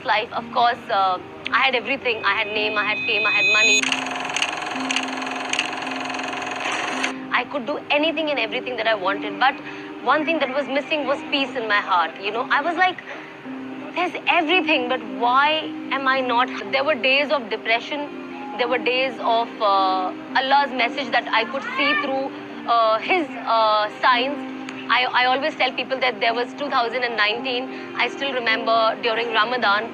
life, of course, I had everything. I had name, I had fame, I had money. I could do anything and everything that I wanted. But one thing that was missing was peace in my heart. You know, I was like, there's everything, but why am I not? There were days of depression. There were days of Allah's message that I could see through His signs. I always tell people that there was 2019. I still remember during Ramadan,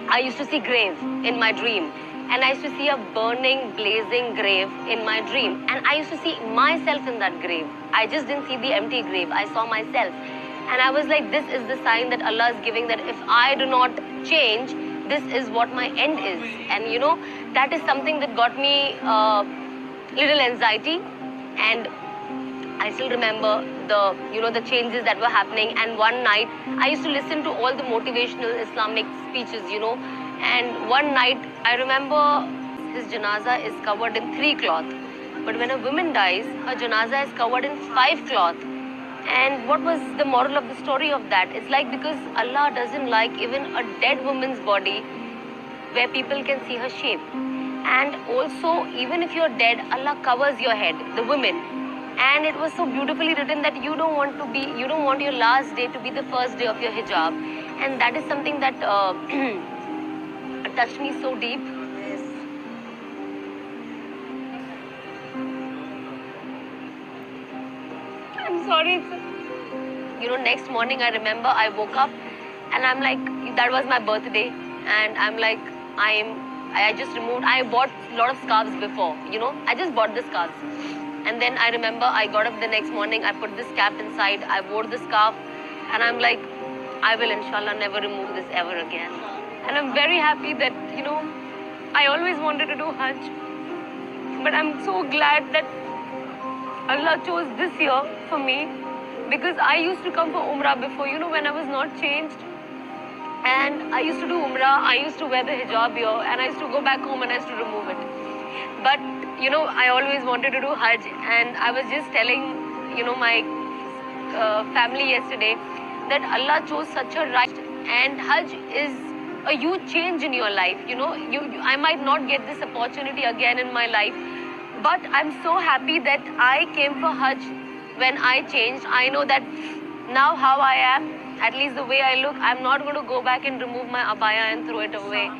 I used to see grave in my dream. And I used to see a burning, blazing grave in my dream. And I used to see myself in that grave. I just didn't see the empty grave. I saw myself. And I was like, this is the sign that Allah is giving, that if I do not change, this is what my end is. And you know, that is something that got me little anxiety. And I still remember the changes that were happening. And one night, I used to listen to all the motivational Islamic speeches, And one night, I remember his janaza is covered in 3 cloth. But when a woman dies, her janaza is covered in 5 cloth. And what was the moral of the story of that? It's like because Allah doesn't like even a dead woman's body where people can see her shape. And also, even if you're dead, Allah covers your head, the women. And it was so beautifully written that you don't want your last day to be the first day of your hijab. And that is something that touched me so deep. I'm sorry. Next morning I remember I woke up and I'm like, that was my birthday. And I'm like, I bought a lot of scarves before, I just bought the scarves. And then I remember I got up the next morning, I put this cap inside, I wore the scarf, and I'm like, I will inshallah never remove this ever again. And I'm very happy that, I always wanted to do Hajj. But I'm so glad that Allah chose this year for me, because I used to come for Umrah before, when I was not changed. And I used to do Umrah, I used to wear the hijab here, and I used to go back home and I used to remove it. But, I always wanted to do Hajj, and I was just telling, my family yesterday that Allah chose such a right, and Hajj is a huge change in your life. I might not get this opportunity again in my life, but I'm so happy that I came for Hajj when I changed. I know that now how I am, at least the way I look, I'm not going to go back and remove my abaya and throw it away.